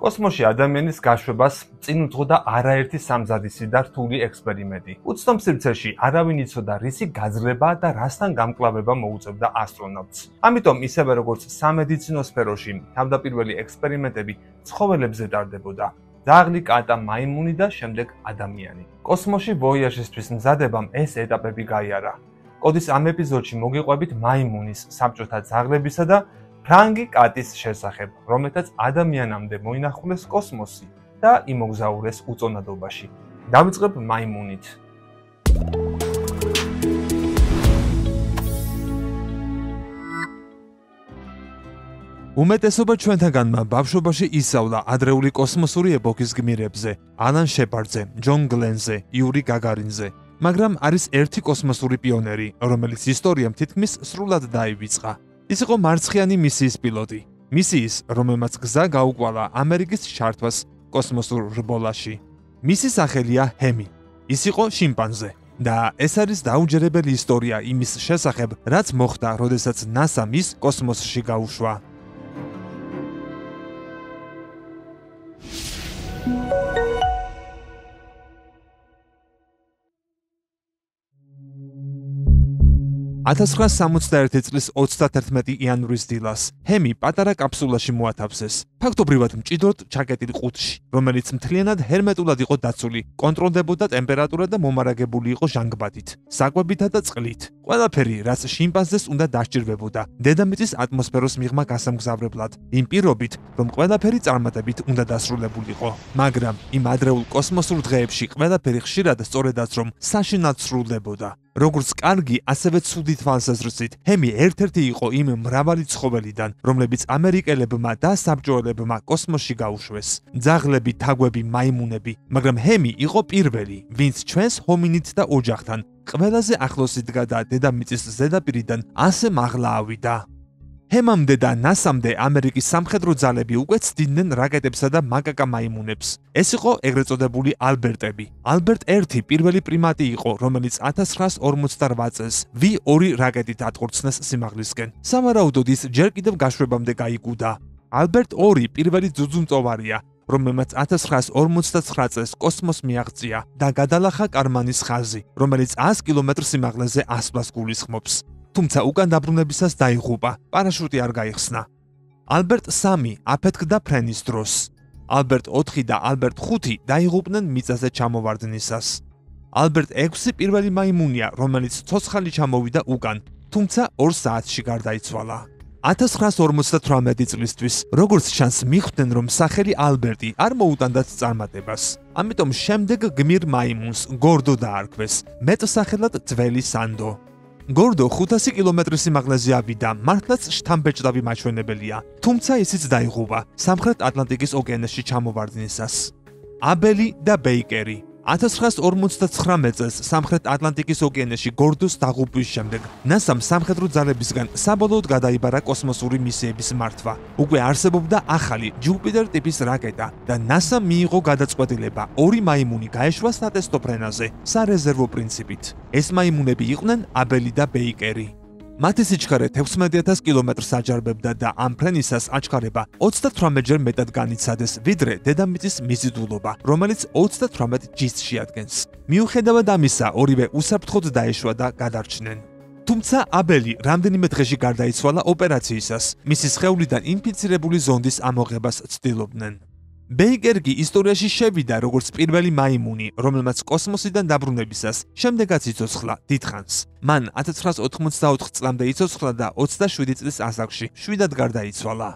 კოსმოსში ადამიანის გაშვებას წინ უძღოდა არაერთი სამზადისი და რთული ექსპერიმენტი. უცნობ სივრცეში არავინ იცოდა რისი გაძლება და რასთან გამკლავება მოუწევდა ასტრონავტს. ამიტომ ისევე როგორც სამედიცინო სფეროში თავდაპირველი ექსპერიმენტები ცხოველებზე ტარდებოდა. ძაღლი, კატა, მაიმუნი და შემდეგ ადამიანი. კოსმოსში ვოიაჟისთვის მზადებამ ეს ეტაპები გაიარა. კოდის ამ ეპიზოდში მოგიყვებით მაიმუნის, საბჭოთა ძაღლებისა და ფრანგი კატის შესახებ, რომელთაც ადამიანამდე მოინახულეს კოსმოსი და იმოგზაურეს უწონადობაში. დავიწყებ მაიმუნით. უმეტესობა ჩვენთაგანმა ბავშვობაში ისწავლა ადრეული კოსმოსური ეპოქის გმირებზე, ალან შეპარდზე, ჯონ გლენზე, იური გაგარინზე. მაგრამ არის ერთი კოსმოსური პიონერი, რომელიც ისტორიამ თითქმის სრულად დაივიწყა. ის იყო მარცხიანი მისიის პილოტი. მისიის, რომელმაც გზა გაუკვალა ამერიკის ჩართვას კოსმოსურ რბოლაში. მისი სახელია ჰემი. ის იყო შიმპანზე. და ეს არის დაუჯერებელი ისტორია იმის შესახებ, რაც მოხდა, როდესაც ნასამ ის კოსმოსში გაუშვა. $1961 წლის 31 იანვრის დილას ჰემი პატარა კაფსულაში მოათავსეს, ფაქტობრივად მჭიდროდ ჩაკეტილ ყუთში, რომელიც მთლიანად ჰერმეტულად იყო დაცული, კონტროლდებოდა ტემპერატურა და მომარაგებული იყო ჟანგბადით, საკვებითა და წყლით. ყველაფერი, რაც შიმპანზეს უნდა დასჭირდებოდა დედამიწის ატმოსფეროს მიღმა გასამგზავრებლად, იმ პირობით, რომ ყველაფერი წარმატებით უნდა დასრულებულიყო. მაგრამ იმ ადრეულ კოსმოსურ დღეებში ყველაფერი ხშირად სწორედაც რომ საშინლად სრულდებოდა. როგორც კარგი, ასევე ცუდი თვალსაზრისით, ჰემი ერთ-ერთი იყო იმ მრავალი ცხოველიდან, რომლებიც ამერიკელებმა და საბჭოელებმა კოსმოსში გაუშვეს. ძაღლები, თაგვები, მაიმუნები, მაგრამ ჰემი იყო პირველი, ვინც ჩვენს ჰომინიდს და ოჯახთან ყველაზე ახლოს იდგა და დედამიწის ზედაპირიდან ასე მაღლა ავიდა. ჰემამდე და ნასამდე ამერიკის სამხედრო ძალები უკვე ცდილდნენ რაკეტებსა და მაკაკა მაიმუნებს. ეს იყო ეგრეთ წოდებული ალბერტები. ალბერტ 1 პირველი პრიმატი იყო, რომელიც 1948 წელს V2 რაკეტით ატყორცნეს სიმაღლისკენ. სავარაუდოდ ის ჯერ კიდევ გაშვებამდე გაიგუდა. ალბერტ 2 პირველი ძუძუმწოვარია, რომელმაც 1959 წელს კოსმოსს მიაღწია და გადალახა კარმანის ხაზი, რომელიც 100 კილომეტრ სიმაღლეზე ასვლას გულისხმობს. თუმცა უკან დაბრუნებისას დაიღუპა, პარაშუტი არ გაიხსნა. ალბერტ 3 აფეთქდა ფრენის დროს. ალბერტ 4 და ალბერტ 5 დაიღუპნენ მიწაზე ჩამოვარდნისას. ალბერტ 6 პირველი მაიმუნია, რომელიც ცოცხალი ჩამოვიდა უკან, თუმცა 2 საათში გარდაიცვალა. 1958 წლისთვის, როგორც ჩანს, მიხვდნენ, რომ სახელი ალბერტი არ მოუტანდათ წარმატებას. ამიტომ შემდეგ გმირ მაიმუნს გორდო დაარქვეს, მეტსახელად ძველი სანდო. გორდო 500 კილომეტრის სიმაღლეზე ავიდა, მართლაც შთამბეჭდავი მაჩვენებელია, თუმცა ისიც დაიღუპა სამხრეთ ატლანტიკის ოკეანეში ჩამოვარდნისას. აბელი და ბეიკერი 1959 წელს სამხრეთ ატლანტიკის ოკეანეში გორდოს დაღუპვის შემდეგ ნასამ სამხედრო ძალებისგან საბოლოოდ გადაიბარა კოსმოსური მისიების მართვა. უკვე არსებობდა ახალი ჯუპიტერ ტიპის რაკეტა და ნასამ მიიღო გადაწყვეტილება 2 მაიმუნი გაეშვა სატესტო ფრენაზე სარეზერვო პრინციპით. ეს მაიმუნები იყვნენ აბელი და ბეიკერი. მათი სიჩქარე 16000 კილომეტრს აჯარებდა და ამ ფრენისას აჩქარება 38-ჯერ მეტად განიცადეს, ვიდრე დედამიწის მიზიდულობა, რომელიც 38 G-ს შეადგენს. მიუხედავად ამისა, ორივე უსაფრთხოდ დაეშვა და გადარჩნენ. თუმცა აბელი რამდენიმე დღეში გარდაიცვალა ოპერაციისას, მისი სხეულიდან ინფიცირებული ზონდის ამოღებას ცდილობდნენ. ბეიკერგი ისტორიაში შევიდა როგორც პირველი მაიმუნი, რომელმაც კოსმოსიდან დაბრუნებისას შემდეგაც იცოცხლა დიდხანს. მან 1984 წლამდე იცოცხლა და 27 წლის ასაკში შვიდად გარდაიცვალა.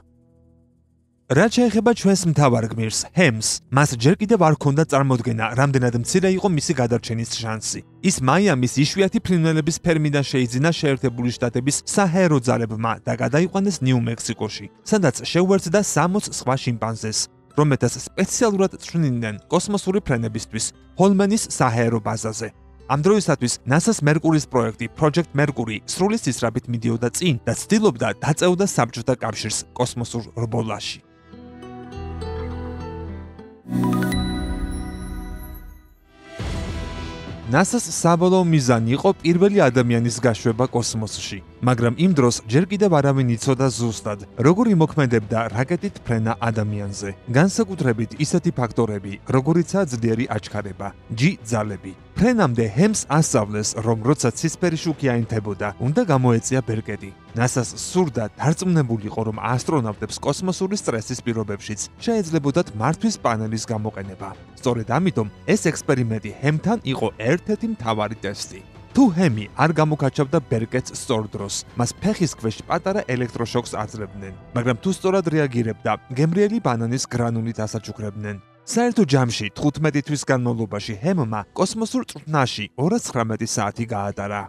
რაც შეეხება ჩვენს მთავარ გმირს, ჰემს, მას ჯერ კიდევ არ ჰქონდა წარმოდგენა, რამდენად მცირე იყო მისი გადარჩენის შანსი. ის მაიამის იშვიათი ფრინველების ფერმიდან შეიძინა შეერთებული შტატების საჰაერო ძალებმა და გადაიყვანეს ნიუ-მექსიკოში, სადაც შეუერთდა 60 სხვა შიმპანზეს, რომელთაც სპეციალურად წვრთნიდნენ კოსმოსური ფრენებისთვის ჰოლმენის საჰაერო ბაზაზე. ამ დროისათვის NASA-ს მერკურის პროექტი Project Mercury სრული სისწრაფით მიდიოდა წინ და ცდილობდა დაწეოდა საბჭოთა კავშირს კოსმოსურ რბოლაში. NASA-ს საბოლოო მიზანი იყო პირველი ადამიანის გაშვება კოსმოსში, მაგრამ იმ დროს ჯერ კიდევ არავინ იცოდა ზუსტად, როგორ იმოქმედებდა რაკეტით ფრენა ადამიანზე. განსაკუთრებით ისეთი ფაქტორები, როგორიცაა ძლიერი აჩქარება, G-ძალები. ფრენამდე ჰემს ასწავლეს, რომ როცა ცისფერი შუქი აინთებოდა, უნდა გამოეწია ბერკეტი. NASA-ს სურდა დარწმუნებულიყო, რომ ასტრონავტებს კოსმოსური სტრესის პირობებშიც შეეძლებოდათ მართვის პანელის გამოყენება. სწორედ ამიტომ ეს ექსპერიმენტი ჰემთან იყო ერთ-ერთი მთავარი ტესტი. თუ ჰემი არ გამოკაჩავდა ბერკეტს სწორ დროს, მას ფეხის ქვეშ პატარა ელექტროშოკს აძლევდნენ, მაგრამ თუ სწორად რეაგირებდა, გემრიელი ბანანის გრანულით ასაჩუქრებდნენ. საერთო ჯამში 15 თვის განმავლობაში ჰემმა კოსმოსურ წვრთნაში 219 საათი გაატარა.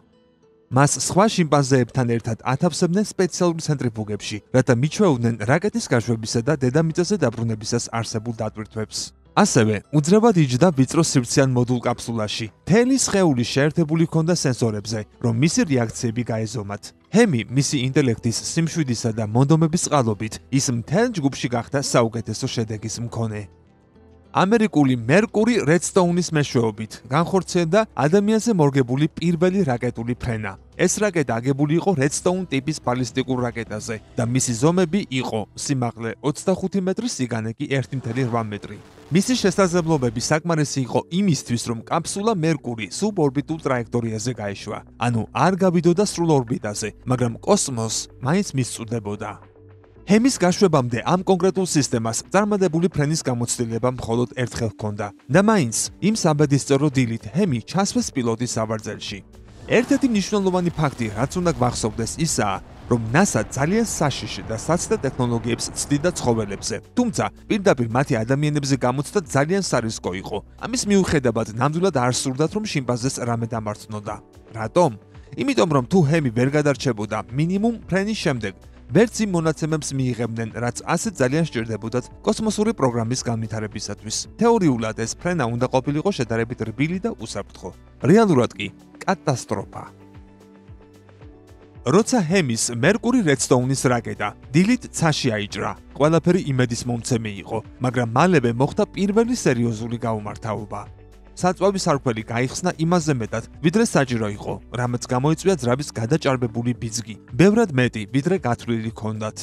მას სხვა შიმპანზეებთან ერთად ათავსებდნენ სპეციალურ ცენტრიფუგებში, რათა მიჩვეუდნენ რაკეტის გაშვებისა და დედამიწაზე დაბრუნებისას არსებულ დატვირთვებს. ასევე უძრავად იჯდა ვიწრო სივრციან მოდულ კაფსულაში. მთელი სხეული შეერთებული ჰქონდა სენსორებზე, რომ მისი რეაქციები გაეზომათ. ჰემი მისი ინტელექტის, სიმშვიდისა და მონდომების წყალობით ის მთელ ჯგუფში გახდა საუკეთესო შედეგის მქონე. ამერიკული მერკური რედსტოუნის მეშვეობით განხორციელდა ადამიანზე მორგებული პირველი რაკეტული ფრენა. ეს რაკეტა აგებული იყო რედსტოუნ ტიპის ბალისტიკურ რაკეტაზე და მისი ზომები იყო სიმაღლე 25 მეტრი, სიგანე კი 1.8 მეტრი. მისი შესაძლებლობები საკმარისი იყო იმისთვის, რომ კაფსულა მერკური სუბორბიტულ ტრაექტორიაზე გაეშვა, ანუ არ გავიდოდა სრულ ორბიტაზე, მაგრამ კოსმოსს მაინც მისწვდებოდა. ჰემის გაშვებამდე ამ კონკრეტულ სისტემას წარმატებული ფრენის გამოცდილება მხოლოდ ერთხელ ჰქონდა და მაინც იმ საბედისწერო დილით ჰემი ჩასვეს პილოტის სავარძელში. ერთ-ერთი მნიშვნელოვანი ფაქტი, რაც უნდა გვახსოვდეს, ისაა, რომ NASA ძალიან საშიში და საცდე ტექნოლოგიებს ცდიდა ცხოველებზე, თუმცა პირდაპირ მათი ადამიანებზე გამოცდა ძალიან სარისკო იყო. ამის მიუხედავად ნამდვილად არ სურდათ, რომ შიმპანზეს რამე დამარცხნოდა. რატომ? იმიტომ რომ თუ ჰემი ვერ გადარჩებოდა მინიმუმ ფრენის შემდეგ, ვერც იმ მონაცემებს მიიღებდნენ, რაც ასე ძალიან სჭირდებოდათ კოსმოსური პროგრამის განვითარებისათვის. თეორიულად ეს ფრენა უნდა ყოფილიყო შედარებით რბილი და უსაფრთხო. რეალურად კი კატასტროფა. როცა ჰემის მერკური რედსტოუნის რაკეტა დილით ცაში აიჭრა, ყველაფერი იმედის მომცემი იყო, მაგრამ მალევე მოხდა პირველი სერიოზული გაუმართავობა. საწვავის სარქველი გაიხსნა იმაზე მეტად, ვიდრე საჭირო იყო, რამაც გამოიწვია ძრავის გადაჭარბებული ბიძგი, ბევრად მეტი, ვიდრე გათვლილი ჰქონდათ.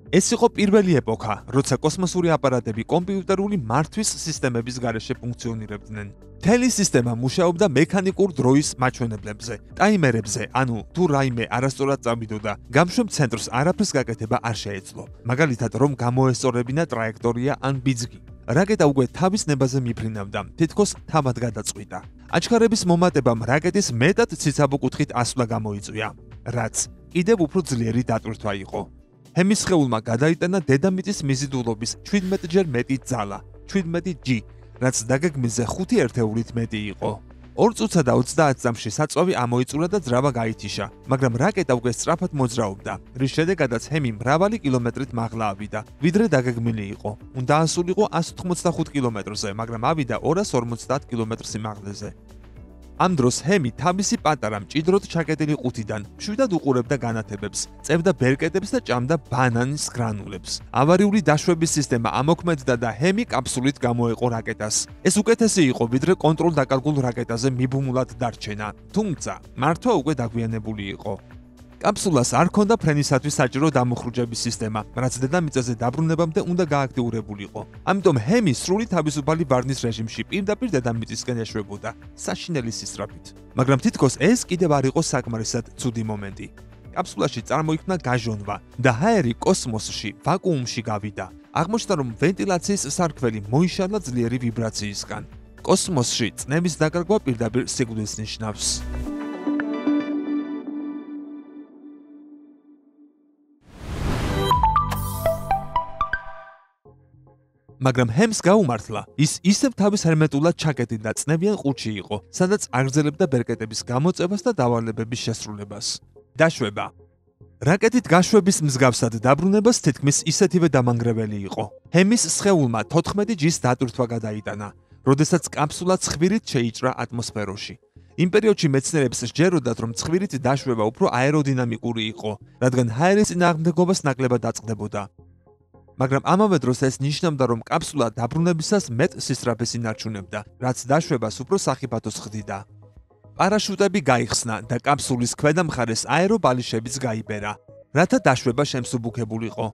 ეს იყო პირველი ეპოქა, როცა კოსმოსური აპარატები კომპიუტერული მართვის სისტემების გარეშე ფუნქციონირებდნენ. მთელი სისტემა მუშაობდა მექანიკურ დროის მაჩვენებლებზე, ტაიმერებზე, ანუ თუ რაიმე არასწორად წავიდოდა, გამშვებ ცენტრს არაფრის გაკეთება არ შეეძლო, მაგალითად რომ გამოესწორებინა ტრაექტორია ან ბიძგი. რაკეტა უკვე თავის ნებაზე მიფრინავდა, თითქოს თავად გადაწყვიტა. აჩქარების მომატებამ რაკეტის მეტად ციცაბო კუთხით ასვლა გამოიწვია, რაც კიდევ უფრო ძლიერი დატვირთვა იყო. ჰემის სხეულმა გადაიტანა დედამიწის მიზიდულობის 17-ჯერ მეტი ძალა, 17 G, რაც დაგეგმილზე 5 ერთეულით მეტი იყო. 2 წუთსა და 30 წამში საწვავი ამოიწურა და ძრავა გაითიშა, მაგრამ რაკეტა უკვე სწრაფად მოძრაობდა, რის შედეგადაც ჰემი მრავალი კილომეტრით მაღლა ავიდა, ვიდრე დაგეგმილი იყო. უნდა ასულიყო 185 კილომეტრზე, მაგრამ ავიდა 250 კილომეტრ სიმაღლეზე. ამ დროს ჰემი თავისი პატარა მჭიდროდ ჩაკეტილი ყუთიდან მშვიდად უყურებდა განათებებს, წევდა ბერკეტებს და ჭამდა ბანანის გრანულებს. ავარიული დაშვების სისტემა ამოქმედდა და ჰემი კაფსულით გამოეყო რაკეტას. ეს უკეთესი იყო, ვიდრე კონტროლ-დაკარგულ რაკეტაზე მიბუმულად დარჩენა, თუმცა მართვა უკვე დაგვიანებული იყო. კაფსულას არ ჰქონდა ფრენისათვის საჭირო დამუხრუჭების სისტემა, რაც დედამიწაზე დაბრუნებამდე უნდა გააქტიურებულიყო. ამიტომ ჰემი სრული თავისუფალი ვარნის რეჟიმში პირდაპირ დედამიწისკენ ეშვებოდა, საშინელი სისწრაფით. მაგრამ თითქოს ეს კიდევ არ იყო საკმარისად ცუდი მომენტი. კაფსულაში წარმოიქმნა გაჟონვა და ჰაერი კოსმოსში, ვაკუუმში გავიდა. აღმოჩნდა, რომ ვენტილაციის სარქველი მოიშალა ძლიერი ვიბრაციისგან. კოსმოსში წნევის დაკარგვა პირდაპირ სიკვდილს ნიშნავს. მაგრამ ჰემს გაუმართლა, ის ისევ თავის ჰერმეტულად ჩაკეტილ და წნევიან ყუთში იყო, სადაც აგრძელებდა ბერკეტების გამოწევას და დავალებების შესრულებას. დაშვება. რაკეტით გაშვების მსგავსად დაბრუნებას თითქმის ისეთივე დამანგრეველი იყო. ჰემის სხეულმა 14 G-ს დატვირთვა გადაიტანა, როდესაც კაფსულა ცხვირით შეიჭრა ატმოსფეროში. იმ პერიოდში მეცნიერებს სჯეროდათ, რომ ცხვირით დაშვება უფრო აეროდინამიკური იყო, რადგან ჰაერის წინააღმდეგობას ნაკლებად აწყდებოდა. მაგრამ ამავე დროს ეს ნიშნავდა, რომ კაფსულა დაბრუნებისას მეტ სისწრაფეს ინარჩუნებდა, რაც დაშვებას უფრო სახიფათოს ხდიდა. პარაშუტები გაიხსნა და კაფსულის ქვედა მხარეს აერობალიშებიც გაიბერა, რათა დაშვება შემსუბუქებულიყო.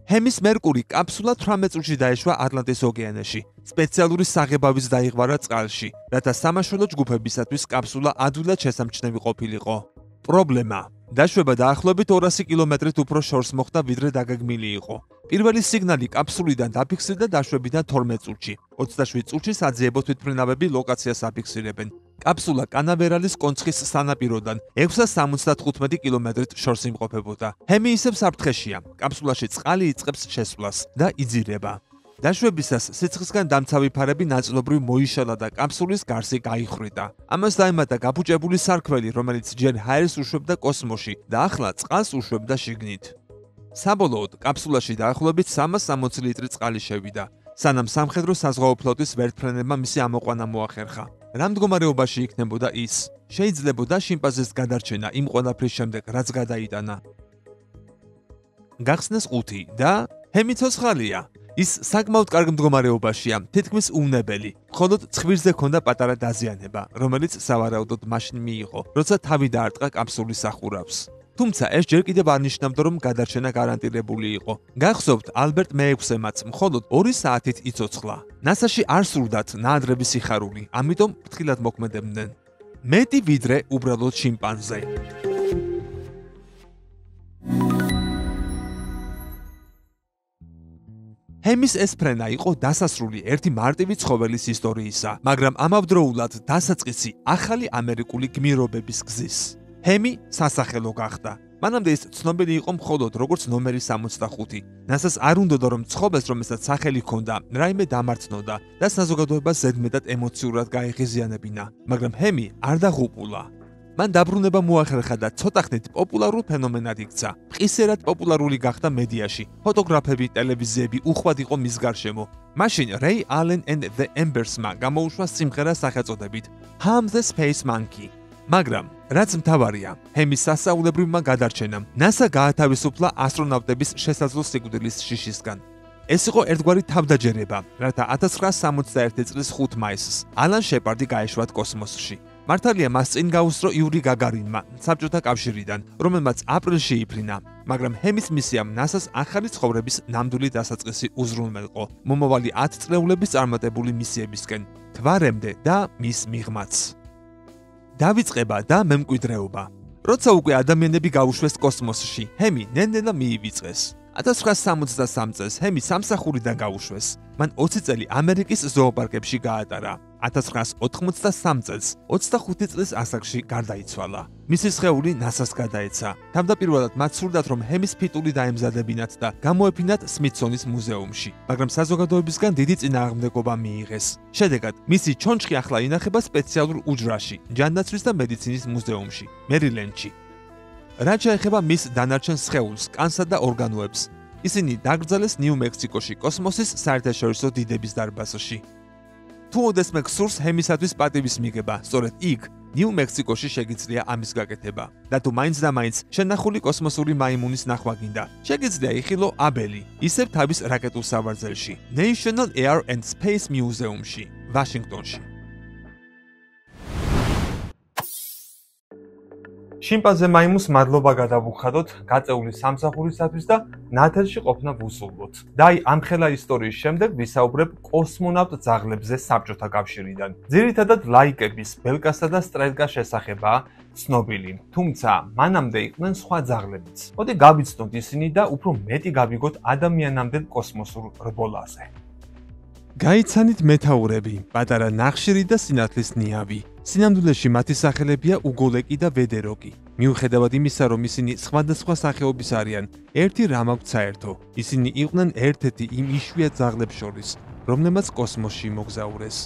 ჰემის მერკური კაფსულა 18 წუთში დაეშვა ატლანტის ოკეანეში. სპეციალური საღებავიც დაიღვრა წყალში, რათა სამაშველო ჯგუფებისათვის კაფსულა ადვილად შესამჩნევი ყოფილიყო. პრობლემა: დაშვება დაახლოებით 200 კილომეტრით უფრო შორს მოხდა, ვიდრე დაგეგმილი იყო. პირველი სიგნალი კაფსულიდან დაფიქსირდა დაშვებიდან 12 წუთში. 27 წუთში საძიებო თვითმფრინავები ლოკაციას აფიქსირებენ. კაფსულა კანავერალის კონცხის სანაპიროდან 675 კილომეტრით შორს იმყოფებოდა. ჰემი ისევ საფრთხეშია. კაფსულაში წყალი იწყებს შესვლას და იძირება. დაშვებისას სიცხისგან დამცავი ფარები ნაწილობრივ მოიშალა და კაფსულის გარსი გაიხრიდა. ამას დაემატა გაფუჭებული სარქველი, რომელიც ჯერ ჰაერს უშვებდა კოსმოსში და ახლა წყალს უშვებდა შიგნით. საბოლოოდ კაფსულაში დაახლოებით 360 ლიტრი წყალი შევიდა, სანამ სამხედრო საზღვაო ფლოტის ვერტმფრენებმა მისი ამოყვანა მოახერხა. რა მდგომარეობაში იქნებოდა ის? შეიძლებოდა შიმპანზეს გადარჩენა იმ ყველაფრის შემდეგ, რაც გადაიტანა? გახსნეს 5 და ჰემი ცოცხალია. ის საკმაოდ კარგ მდგომარეობაშია, თითქმის უვნებელი. მხოლოდ ცხვირზე ჰქონდა პატარა დაზიანება, რომელიც სავარაუდოდ მაშინ მიიღო, როცა თავი დაარტყა კაფსულის სახურავს. თუმცა ეს ჯერ კიდევ არ ნიშნავდა, რომ გადარჩენა გარანტირებული იყო. გახსოვთ, ალბერტ მე-6-მაც მხოლოდ 2 საათით იცოცხლა. ნასაში არ სურდათ ნაადრების სიხარული, ამიტომ ფრთხილად მოქმედებდნენ. მეტი ვიდრე უბრალოდ შიმპანზე. ჰემის ეს ფრენა იყო დასასრული ერთი მარტივი ცხოველის ისტორიისა, მაგრამ ამავდროულად დასაწყისი ახალი ამერიკული გმირობების გზის. ჰემი სასახელო გახდა. მანამდე ის ცნობილი იყო მხოლოდ როგორც ნომერი 65. ნასას არ უნდოდა, რომ ცხოველს, რომელსაც სახელი ჰქონდა, რაიმე დამარცხნოდა და საზოგადოებას ზედმეტად ემოციურად გაეღიზიანებინა, მაგრამ ჰემი არ დაღუპულა. მან დაბრუნება მოახერხა და ცოტახნით პოპულარულ ფენომენად იქცა. მყისერად პოპულარული გახდა მედიაში. ფოტოგრაფები, ტელევიზიები უხვად იყო მის გარშემო. მაშინ Ray Allen and the Embersმა გამოუშვა სიმღერა სახელწოდებით I'm the Space Monkey. მაგრამ რაც მთავარია, ჰემის სასწაულებრივმა გადარჩენამ NASA გაათავისუფლა ასტრონავტების შესაძლო სიკვდილის შიშისგან. ეს იყო ერთგვარი თავდაჯერება, რათა 1961 წლის 5 მაისს ალან შეპარდი გაეშვათ კოსმოსში. მართალია მას წინ გაუსწრო იური გაგარინმა საბჭოთა კავშირიდან, რომელმაც აპრილში იფრინა, მაგრამ ჰემის მისიამ NASA-ს ახალი ცხოვრების ნამდვილი დასაწყისი უზრუნველყო, მომავალი 10 წლეულების წარმატებული მისიებისკენ, თვარემდე და მის მიღმაც. დავიწყება და მემკვიდრეობა. როცა უკვე ადამიანები გაუშვეს კოსმოსში, ჰემი ნელ-ნელა მიივიწყეს. 1963 წელს ჰემი სამსახურიდან გაუშვეს. მან 20 წელი ამერიკის ზოოპარკებში გაატარა. 1983 წელს 25 წლის ასაკში გარდაიცვალა. მისი სხეული NASA-ს გადაეცა. თავდაპირველად მათ სურდათ, რომ ჰემის ფიტული დაემზადებინათ და გამოეფინათ სმითსონის მუზეუმში, მაგრამ საზოგადოებისგან დიდი წინააღმდეგობა მიიღეს. შედეგად, მისი ჩონჩხი ახლა ინახება სპეციალურ უჯრაში, ჯანდაცვის და მედიცინის მუზეუმში, მერილენდში. რაც შეეხება მის დანარჩენ სხეულს, კანსა და ორგანოებს, ისინი დაკრძალეს ნიუ-მექსიკოში კოსმოსის საერთაშორისო დიდების დარბაზში. თუ ოდესმე გსურს ჰემისათვის პატივის მიღება, სწორედ იქ, ნიუ-მექსიკოში შეგიძლია ამის გაკეთება. და თუ მაინც და მაინც შენახული კოსმოსური მაიმუნის ნახვა გინდა, შეგიძლია იხილო აბელი, ისევ თავის რაკეტულ სავარძელში, National Air and Space Museum-ში, ვაშინგტონში. შიმპანზე მაიმუნს მადლობა გადავუხადოთ გაწეული სამსახურისათვის და ნათელში ყოფნა ვუსულვოთ. და აი ამ ხელა ისტორიის შემდეგ ვისაუბრებ კოსმონავტ ძაღლებზე საბჭოთა კავშირიდან. ძირითადად ლაიკების, ბელკასა და სტრელკას შესახებაა ცნობილი, თუმცა მანამდე იყვნენ სხვა ძაღლებიც. მოდი გავიცნოთ ისინი და უფრო მეტი გავიგოთ ადამიანამდელ კოსმოსურ რბოლაზე. გაიცანით მეთაურები, პატარა ნახშირი და სინათლის ნიავი. სინამდვილეში მათი სახელებია უგოლეკი და ვედეროკი. მიუხედავად იმისა, რომ ისინი სხვადასხვა სახეობის არიან, ერთი რამ აქვთ საერთო. ისინი იყვნენ ერთ-ერთი იმ იშვიათ ძაღლებს შორის, რომლებმაც კოსმოსში მოგზაურეს.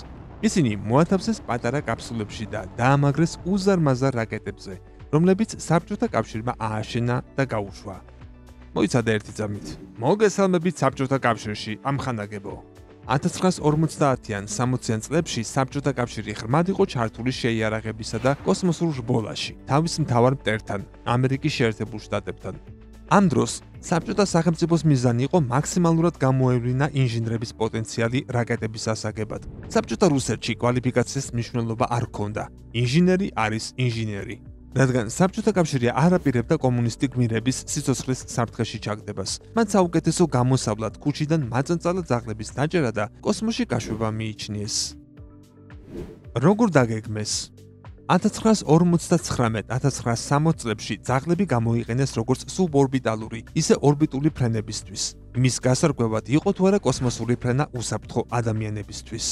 ისინი მოათავსეს პატარა კაფსულებში და დაამაგრეს უზარმაზარ რაკეტებზე, რომლებიც საბჭოთა კავშირმა ააშენა და გაუშვა. მოიცადა ერთი წამით. მოგესალმებით საბჭოთა კავშირში, ამხანაგებო. 1950-იან 60-იან წლებში საბჭოთა კავშირი ღრმად იყო ჩართული შეიარაღებისა და კოსმოსურ რბოლაში, თავის მთავარ მტერთან, ამერიკის შეერთებულ შტატებთან. ამ დროს საბჭოთა სახელმწიფოს მიზანი იყო მაქსიმალურად გამოევლინა ინჟინრების პოტენციალი რაკეტების ასაგებად. საბჭოთა რუსეთში კვალიფიკაციის მნიშვნელობა არ ჰქონდა. ინჟინერი არის ინჟინერი. რადგან საბჭოთა კავშირი არ აპირებდა კომუნისტი გმირების სიცოცხლის საფრთხეში ჩაგდებას. მათ საუკეთესო გამოსავლად ქუჩიდან მაწანწალად ძაღლების დაჭერა და კოსმოსში გაშვება მიიჩნიეს. როგორ დაგეგმეს? 1959-1960 წლებში ძაღლები გამოიყენეს როგორც სუბორბიტალური, ისე ორბიტული ფრენებისთვის. მის გასარკვევად იყო თუ არა კოსმოსური ფრენა უსაფრთხო ადამიანებისთვის.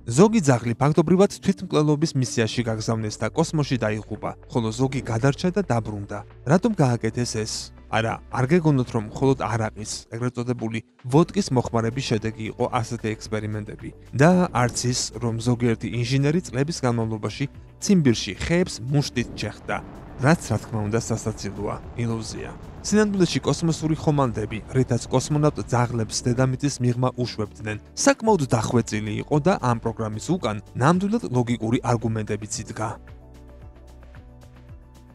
ზოგი ძაღლი ფაქტობრივად თვითმკვლელობის მისიაში გაგზავნეს და კოსმოსში დაიღუპა, ხოლო ზოგი გადარჩა და დაბრუნდა. რატომ გააკეთეს ეს? არა, არ გეგონოთ რომ მხოლოდ არაყის, ეგრეთ წოდებული ვოდკის მოხმარების შედეგი იყო ასეთი ექსპერიმენტები და არც ის, რომ ზოგიერთი ინჟინერი წლების განმავლობაში ციმბირში ხეებს მუშტით ჩეხდა, რაც რა თქმა უნდა სასაცილოა, ილუზია. სინამდვილეში კოსმოსური ხომალდები, რითაც კოსმონავტ ძაღლებს დედამიწის მიღმა უშვებდნენ, საკმაოდ დახვეწილი იყო და ამ პროგრამის უკან ნამდვილად ლოგიკური არგუმენტებიც იდგა.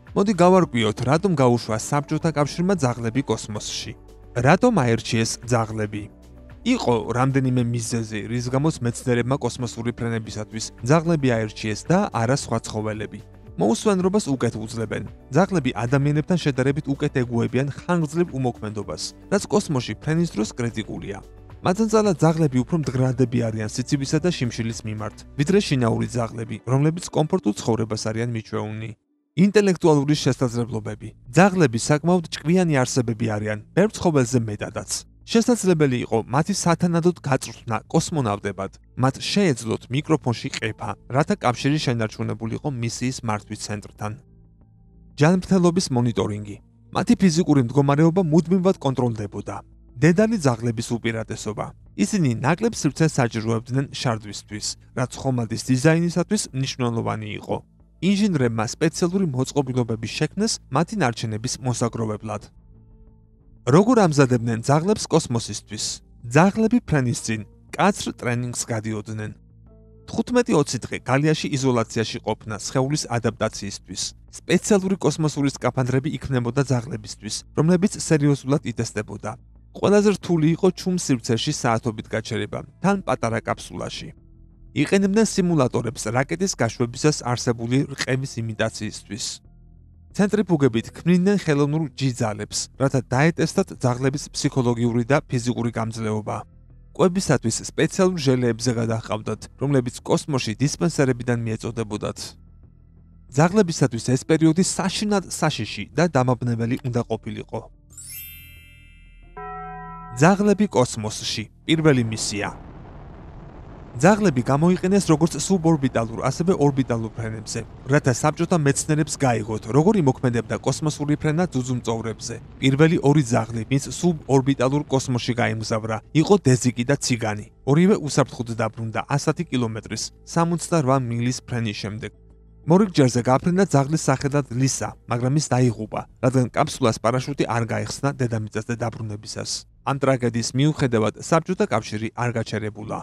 მოდი გავარკვიოთ, რატომ გაუშვა საბჭოთა კავშირმა ძაღლები კოსმოსში. რატომ აერჩიეს ძაღლები? იყო რამდენიმე მიზეზი, რის გამოც მეცნიერებმა კოსმოსური ფრენებისათვის ძაღლები აერჩიეს და არა სხვა ცხოველები. მოუსვენრობას უკეთ უძლებენ. ძაღლები ადამიანებთან შედარებით უკეთ ეგუებიან ხანგრძლივ უმოქმედობას, რაც კოსმოსში ფრენის დროს კრიტიკულია. მაწანწალად ძაღლები უფრო მდგრადები არიან სიცივისა და შიმშილის მიმართ, ვიდრე შინაური ძაღლები, რომლებიც კომფორტულ ცხოვრებას არიან მიჩვეულნი. ინტელექტუალური შესაძლებლობები. ძაღლები საკმაოდ ჭკვიანი არსებები არიან, ბევრ ცხოველზე მეტადაც. შესაძლებელი იყო მათი სათანადოდ გაწვრთნა კოსმონავტებად. მათ შეეძლოთ მიკროფონში ყეფა, რათა კავშირი შენარჩუნებულიყო მისიის მართვის ცენტრთან. ჯანმრთელობის მონიტორინგი. მათი ფიზიკური მდგომარეობა მუდმივად კონტროლდებოდა. დედალი ძაღლების უპირატესობა. ისინი ნაკლებ სივრცეს საჭიროებდნენ შარდვისთვის, რაც ხომალდის დიზაინისათვის მნიშვნელოვანი იყო. ინჟინრებმა სპეციალური მოწყობილობები შექმნეს მათი ნარჩენების მოსაგროვებლად. როგორ ამზადებდნენ ძაღლებს კოსმოსისთვის? ძაღლები ფრენის წინ კაცრ ტრენინგს გადიოდნენ. 15-20 დღე გალიაში იზოლაციაში ყოფნა სხეულის ადაპტაციისთვის. სპეციალური კოსმოსური სკაფანდრები იქმნებოდა ძაღლებისთვის, რომლებიც სერიოზულად იტესტებოდა. ყველაზე რთული იყო ჩუმ სივრცეში საათობით გაჩერება, თან პატარა კაფსულაში. იყენებდნენ სიმულატორებს რაკეტის გაშვებისას არსებული რყევის იმიტაციისთვის. ცენტრიფუგებით ქმნიდნენ ხელოვნურ ჯიძალებს, რათა დაეტესტათ ძაღლების ფსიქოლოგიური და ფიზიკური გამძლეობა. კვებისათვის სპეციალურ ჟელეებზე გადაჰყავდათ, რომლებიც კოსმოსში დისპენსერებიდან მიეწოდებოდათ. ძაღლებისათვის ეს პერიოდი საშინად საშიში და დამაბნეველი უნდა ყოფილიყო. ძაღლები კოსმოსში. პირველი მისია. ძაღლები გამოიყენეს როგორც სუბორბიტალურ, ასევე ორბიტალურ ფრენებზე, რათა საბჭოთა მეცნიერებს გაიგოთ, როგორ იმოქმედებდა კოსმოსური ფრენა ძუძუმწოვრებზე. პირველი ორი ძაღლი, ვინც სუბორბიტალურ კოსმოსში გაემგზავრა, იყო დეზიკი და ციგანი. ორივე უსაფრთხოდ დაბრუნდა 100 კილომეტრის, 68 მილის ფრენის შემდეგ. მორიგჯერზე გაფრენდა ძაღლის სახელად ლისა, მაგრამ ის დაიღუპა, რადგან კაფსულას პარაშუტი არ გაეხსნა დედამიწაზე დაბრუნებისას. ამ ტრაგედიის მიუხედავად საბჭოთა კავშირი არ გაჩერებულა.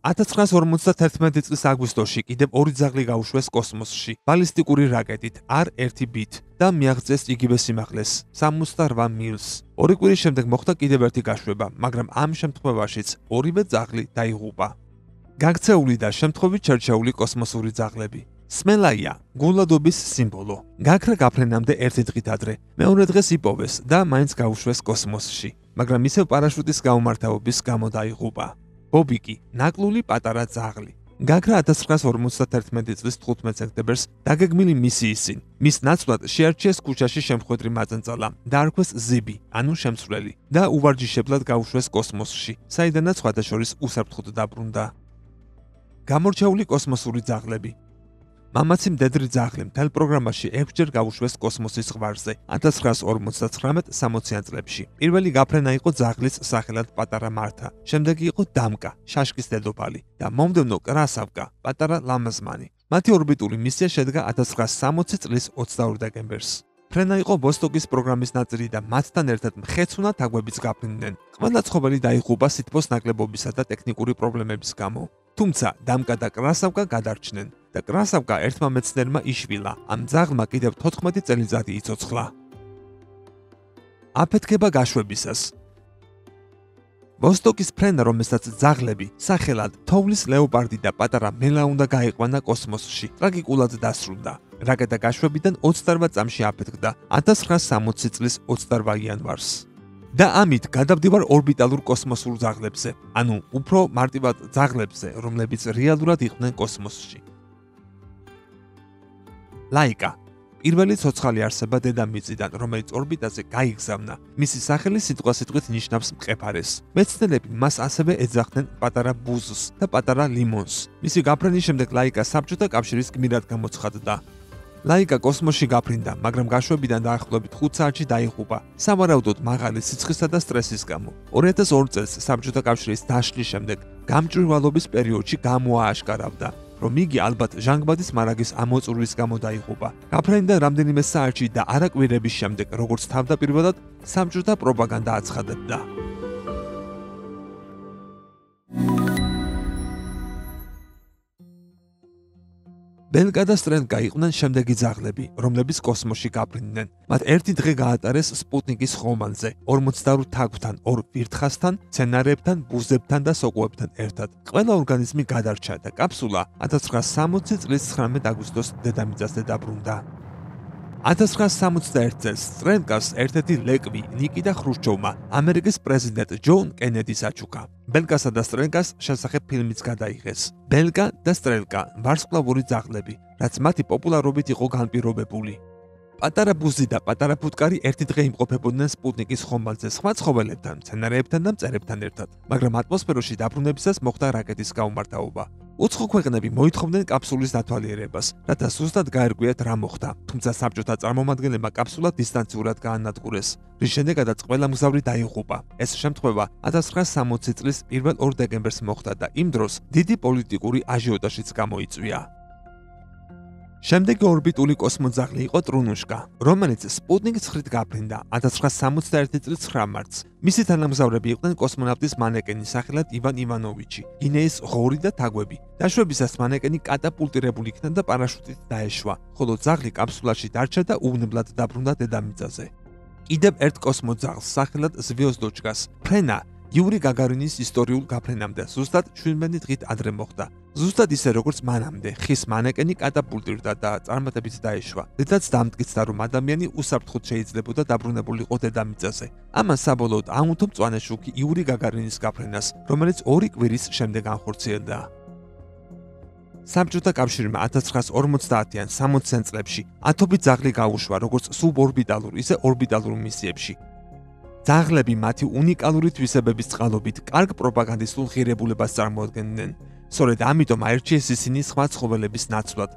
1951 წლის აგვისტოში კიდევ ორი ძაღლი გაუშვეს კოსმოსში ბალისტიკური რაკეტით R-1B და მიაღწიეს იგივე სიმაღლეს 68 მილს. ორი კვირის შემდეგ მოხდა კიდევ ერთი გაშვება, მაგრამ ამ შემთხვევაშიც ორივე ძაღლი დაიღუპა. გაქცეული და შემთხვევით ჩერჩეული კოსმოსური ძაღლები. სმელაია, გულადობის სიმბოლო. გაქრა გაფრენამდე ერთი დღით ადრე, მეორე დღეს იპოვეს და მაინც გაუშვეს კოსმოსში, მაგრამ ისევ პარაშუტის გაუმართავობის გამო დაიღუპა. ბობიკი, ნაკლული პატარა ძაღლი. გაქრა 1951 წლის 15 სექტემბერს დაგეგმილი მისიის წინ. მის ნაცვლად შეარჩიეს ქუჩაში შემხვედრი მაწანწალა, დაარქვეს ზიბი, ანუ შემცვლელი და უვარჯიშებლად გაუშვეს კოსმოსში, საიდანაც სხვადასხვა უსაფრთხოდ დაბრუნდა. გამორჩეული კოსმოსური ძაღლები. მამაცი მდედრი ძაღლი მთელ პროგრამაში 6 ჯერ გაუშვეს კოსმოსის ზღვარზე 1959-60 წლებში. პირველი გაფრენა იყო ძაღლის სახელად პატარა მართა, შემდეგი იყო დამკა, შაშკის დედოფალი და მომდევნო კრასავკა, პატარა ლამაზმანი. მათი ორბიტული მისია შედგა 1960 წლის 22 დეკემბერს. ფრენა იყო ვოსტოკის პროგრამის ნაწილი და მათთან ერთად მხეცუნა თაგვებიც გაფრინდნენ. ყველა ცხოველი დაიღუპა სითბოს ნაკლებობისა და ტექნიკური პრობლემების გამო. თუმცა დამკა და კრასავკა გადარჩნენ და კრასავკა ერთმა მეცნიერმა იშვილა. ამ ძაღლმა კიდევ 14 წელიწადი იცოცხლა. აფეთქება გაშვებისას. ვოსტოკის ფრენა, რომელსაც ძაღლები, სახელად თოვლის ლეოპარდი და პატარა მელა უნდა გაიყვანა კოსმოსში, ტრაგიკულად დასრულდა. რაკეტა გაშვებიდან 28 წამში აფეთქდა 1960 წლის 28 იანვარს. და ამით გადავდივარ ორბიტალურ კოსმოსურ ძაღლებზე, ანუ უფრო მარტივად ძაღლებზე, რომლებიც რეალურად იყვნენ კოსმოსში. ლაიკა პირველი ცოცხალი არსება დედამიწიდან, რომელიც ორბიტაზე გაიგზავნა. მისი სახელი სიტყვასიტყვით ნიშნავს მყეფარეს. მეცნიერები მას ასევე ეძახდნენ პატარა ბუზს და პატარა ლიმონს. მისი გაფრენის შემდეგ ლაიკა საბჭოთა კავშირის გმირად გამოცხადდა. ლაიკა კოსმოსში გაფრინდა, მაგრამ გაშვებიდან დაახლოებით 5 საათში დაიღუპა, სავარაუდოდ მაღალი სიცხისა და სტრესის გამო. 2002 წელს საბჭოთა კავშირის დაშლის შემდეგ გამჭვირვალობის პერიოდში გამოააშკარავდა, რომ იგი ალბათ ჟანგბადის მარაგის ამოწურვის გამო დაიღუპა. გაფრენდა რამდენიმე საათში და არაკვირების შემდეგ, როგორც თავდაპირველად საბჭოთა პროპაგანდა აცხადებდა. ბელკა და სტრელკა იყვნენ შემდეგი ძაღლები, რომლებიც კოსმოსში გაფრინდნენ. მათ ერთი დღე გაატარეს სპუტნიკის ხომალდზე, 42 თაგვთან, 2 ვირთხასთან, მცენარეებთან, ბუზებთან და სოკოებთან ერთად. ყველა ორგანიზმი გადარჩა და კაფსულა 1960 წლის 19 აგვისტოს დედამიწაზე დაბრუნდა. 1961 წელს სტრელკას ერთ-ერთი ლეკვი ნიკიტა ხრუშჩოვმა ამერიკის პრეზიდენტ ჯონ კენედის აჩუქა. ბელკასა და სტრელკას შესახებ ფილმიც გადაიღეს. ბელკა და სტრელკა ვარსკვლავური ძაღლები, რაც მათი პოპულარობით იყო განპირობებული. პატარა ბუზი და პატარა ფუტკარი ერთი დღე იმყოფებოდნენ სპუტნიკის ხომალდზე სხვა ცხოველებთან, მცენარეებთან და მწერებთან ერთად, მაგრამ ატმოსფეროში დაბრუნებისას მოხდა რაკეტის გაუმართავობა. უცხო ქვეყნები მოითხოვდნენ კაფსულის დათვალიერებას, რათა ზუსტად გაერკვიათ რა მოხდა, თუმცა საბჭოთა წარმომადგენლებმა კაფსულა დისტანციურად გაანადგურეს, რის შემდეგაც ყველა მგზავრი დაიღუპა. ეს შემთხვევა 1960 წლის 1 დეკემბერს მოხდა და იმ დროს დიდი პოლიტიკური აჟიოტაჟიც გამოიწვია. შემდეგი ორბიტული კოსმოძაღლი იყო ტრუნუშკა, რომელიც სპუტნიკ 9-ით გაფრინდა 1961 წლის 9 მარტს. მისი თანამგზავრები იყვნენ კოსმონავტის მანეკენი სახელად ივან ივანოვიჩი, გინეის ღორი და თაგვები. დაშვებისას მანეკენი კატაპულტირებული იქნა და პარაშუტით დაეშვა, ხოლო ძაღლი კაფსულაში დარჩა და უვნებლად დაბრუნდა დედამიწაზე. კიდევ ერთ კოსმოძაღლს სახელად ზვიოზდოჩკას ფრენა იური გაგარინის ისტორიულ გაფრენამდე ზუსტად 17 დღით ადრე მოხდა. ზუსტად ისე როგორც მანამდე, ხის მანეკენი კატაპულტირდა და წარმატებით დაეშვა, რითაც დამტკიცდა, რომ ადამიანი უსაფრთხოდ შეიძლებოდა დაბრუნებულიყო დედამიწაზე. ამან საბოლოოდ აუნთო მწვანე შუქი იური გაგარინის გაფრენას, რომელიც 2 კვირის შემდეგ განხორციელდა. საბჭოთა კავშირმა 1950-ან 60-იან წლებში ათობით ძაღლი გაუშვა, როგორც სუბორბიტალურ, ისე ორბიტალურ მისიებში. ძაღლები მათი უნიკალური თვისებების წყალობით კარგ პროპაგანდისტულ ღირებულებას წარმოადგენდნენ. სწორედ ამიტომ აირჩიეს ისინი სხვა ცხოველების ნაცვლად.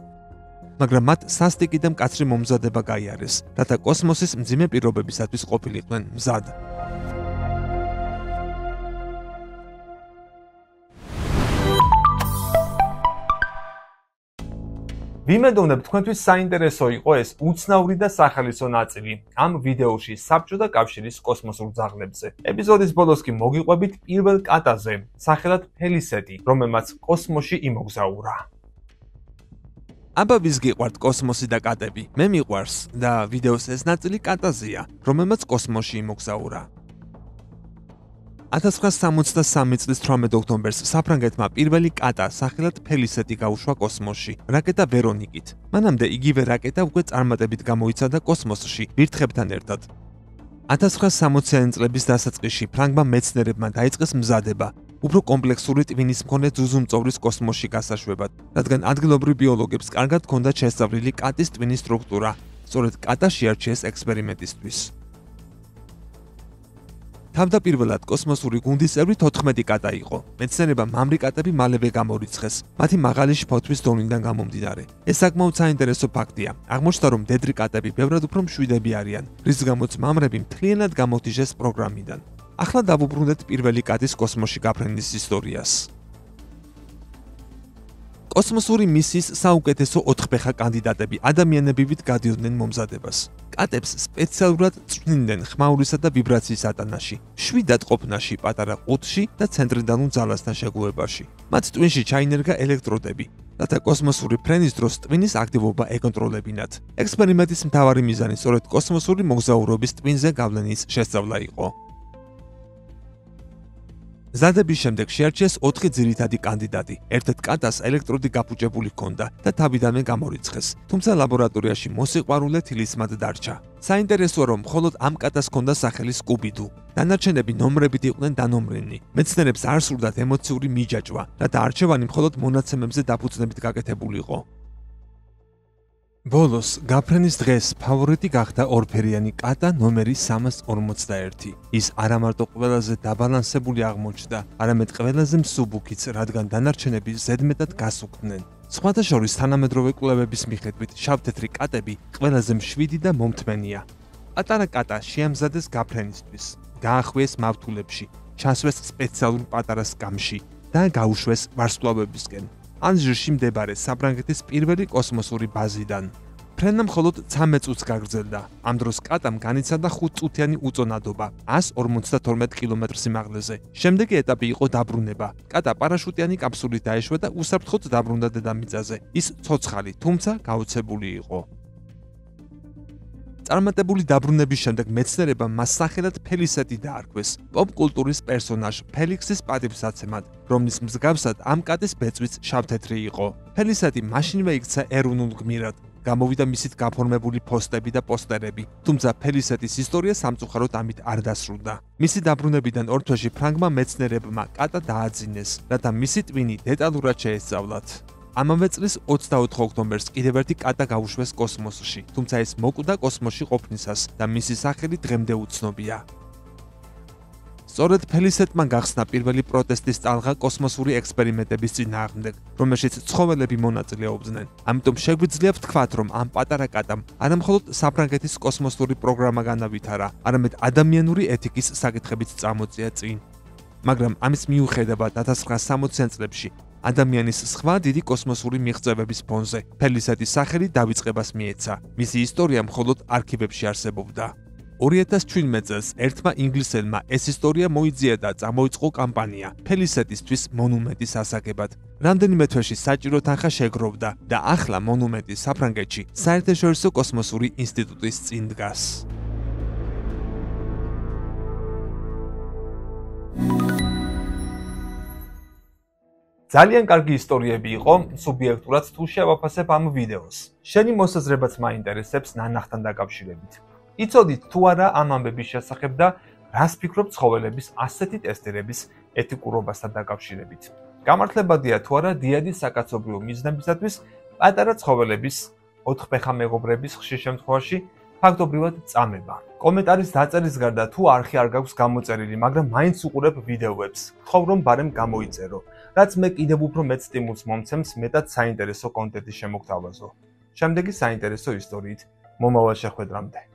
მაგრამ მათ სასტიკი და მკაცრი მომზადება გაიარეს, რათა კოსმოსის მძიმე პირობებისათვის ყოფილიყვნენ მზად. ვიმედოვნებ თქვენთვის საინტერესო იყო ეს უცნაური და სახალისო ნაწილი ამ ვიდეოში საბჭოთა კავშირის კოსმოსურ ძაღლებზე. ეპიზოდის ბოლოს კი მოგიყვებით პირველ კატაზე, სახელად ფელისეტი, რომელმაც კოსმოსში იმოგზაურა. აბა ვის გიყვართ კოსმოსი და კატები? მე მიყვარს და ვიდეოს ეს ნაწილი კატაზეა, რომელმაც კოსმოსში იმოგზაურა. 1963 წლის 18 ოქტომბერს საფრანგეთმა პირველი კატა სახელად ფელისეტი გაუშვა კოსმოსში, რაკეტა ვერონიკით. მანამდე იგივე რაკეტა უკვე წარმატებით გამოიცადა კოსმოსში ვირთხებთან ერთად. 1960-იანი წლების დასაწყისში ფრანგმა მეცნიერებმა დაიწყეს მზადება უფრო კომპლექსური ტვინის მქონე ძუძუმწოვრის კოსმოსში გასაშვებად, რადგან ადგილობრივ ბიოლოგებს კარგად ჰქონდათ შესწავლილი კატის ტვინის სტრუქტურა, სწორედ კატა შეარჩიეს ექსპერიმენტისთვის. თავდაპირველად კოსმოსური გუნდის წევრი 14 კატა იყო. მეცნიერებმა მამრი კატები მალევე გამორიცხეს, მათი მაღალი შფოთვის დონიდან გამომდინარე. ეს საკმაოდ საინტერესო ფაქტია. აღმოჩნდა, რომ მდედრი კატები ბევრად უფრო მშვიდები არიან, რის გამოც მამრები მთლიანად გამოდიჟეს პროგრამიდან. ახლა დავუბრუნდეთ პირველი კატის კოსმოსში გაფრენის ისტორიას. კოსმოსური მისიის საუკეთესო 4 ფეხა კანდიდატები ადამიანებივით გადიოდნენ მომზადებას. კატებს სპეციალურად წვნინდნენ ხმაურისა და ვიბრაციის ატანაში, შვიდად ყოფნაში, პატარა ყუთში და ცენტრიდან ძალასთან შეგუებაში. მათ ტვინში ჩაინერგა ელექტროდები, რათა კოსმოსური ფრენის დროს ტვინის აქტივობა ეკონტროლებინათ. ექსპერიმენტის მთავარი მიზანი სწორედ კოსმოსური მოგზაურობის ტვინზე გავლენის შესწავლა იყო. მზადების შემდეგ შეარჩიეს 4 ძირითადი კანდიდატი. ერთ-ერთ კატას ელექტროდი გაფუჭებული ჰქონდა და თავიდანვე გამორიცხეს, თუმცა ლაბორატორიაში მოსიყვარულე თილისმად დარჩა. საინტერესოა, რომ მხოლოდ ამ კატას ჰქონდა სახელი სკუბიდუ. დანარჩენები ნომრებით იყვნენ დანომრენი. მეცნიერებს არ სურდათ ემოციური მიჯაჭვა, რათა არჩევანი მხოლოდ მონაცემებზე დაფუძნებით გაკეთებულიყო. ბოლოს, გაფრენის დღეს ფავორიტი გახდა ორფერიანი კატა ნომერი 341. ის არა მარტო ყველაზე დაბალანსებული აღმოჩნდა, არამედ ყველაზე მსუბუქიც, რადგან დანარჩენები ზედმეტად გასუქდნენ. სხვათა შორის თანამედროვე კვლევების მიხედვით, შავთეთრი კატები ყველაზე მშვიდი და მომთმენია. პატარა კატა შეამზადეს გაფრენისთვის, გაახვიეს მავთულებში, ჩასვეს სპეციალურ პატარა სკამში და გაუშვეს ვარსკვლავებისკენ. ალჟირში მდებარე საფრანგეთის პირველი კოსმოსური ბაზიდან. ფრენა მხოლოდ 13 წუთს გაგრძელდა. ამ დროს კატამ განიცადა 5 წუთიანი უწონადობა 152 კილომეტრ სიმაღლეზე. შემდეგი ეტაპი იყო დაბრუნება. კატა პარაშუტიანი კაფსულით დაეშვა და უსაფრთხოდ დაბრუნდა დედამიწაზე. ის ცოცხალი, თუმცა გაოცებული იყო. წარმატებული დაბრუნების შემდეგ მეცნიერებმა მას სახელად ფელისეტი დაარქვეს, პოპ კულტურის პერსონაჟ ფელიქსის პატივსაცემად, რომლის მსგავსად ამ კატის ბეწვიც შავთეთრი იყო. ფელისეტი მაშინვე იქცა ეროვნულ გმირად. გამოვიდა მისით გაფორმებული პოსტები და პოსტერები, თუმცა ფელისეტის ისტორია სამწუხაროდ ამით არ დასრულდა. მისი დაბრუნებიდან 2 თვეში ფრანგმა მეცნიერებმა კატა დააძინეს, რათა მისი ტვინი დეტალურად შეესწავლათ. ამავე წლის 24 ოქტომბერს კიდევ ერთი კატა გაუშვეს კოსმოსში, თუმცა ეს მოკვდა კოსმოსში ყოფნისას და მისი სახელი დღემდე უცნობია. სწორედ ფელისეტმა გახსნა პირველი პროტესტის ტალღა კოსმოსური ექსპერიმენტების წინააღმდეგ, რომელშიც ცხოველები მონაწილეობდნენ. ამიტომ შეგვიძლია ვთქვათ, რომ ამ პატარა კატამ არა მხოლოდ საფრანგეთის კოსმოსური პროგრამა განავითარა, არამედ ადამიანური ეთიკის საკითხებიც წამოწია წინ. მაგრამ ამის მიუხედავად 1960-იან წლებში ადამიანის სხვა დიდი კოსმოსური მიღწევების ფონზე ფელისეტის სახელი დავიწყებას მიეცა. მისი ისტორია მხოლოდ არქივებში არსებობდა. 2017 წელს ერთმა ინგლისელმა ეს ისტორია მოიძია და წამოიწყო კამპანია ფელისეტისთვის მონუმენტის ასაგებად. რამდენიმე თვეში საჭირო თანხა შეგროვდა და ახლა მონუმენტი საფრანგეთში საერთაშორისო კოსმოსური ინსტიტუტის წინ დგას. ძალიან კარგი ისტორიები იყო, სუბიექტურად თუ შევაფასებ ამ ვიდეოს. შენი მოსაზრებაც მაინტერესებს ნანახთან დაკავშირებით. იცოდით თუ არა ამ ამბების შესახებ და რას ფიქრობ ცხოველების ასეთი ტესტირების ეთიკურობასთან დაკავშირებით. გამართლებადია თუ არა დიადის საკაცობრიო მიზნებისათვის პატარა ცხოველების 4 ფეხა მეგობრების ხშირ შემთხვევაში ფაქტობრივად წამება. კომენტარის დაწერის გარდა თუ არხი არ გაქვს გამოწერილი, მაგრამ მაინც უყურებ ვიდეოებს. გთხოვ რომ ბარემ გამოიწერო, რაც მე კიდევ უფრო მეტ სტიმულს მომცემს მეტად საინტერესო კონტენტის შემოგთავაზო. შემდეგი საინტერესო ისტორიით მომავალ შეხვედრამდე.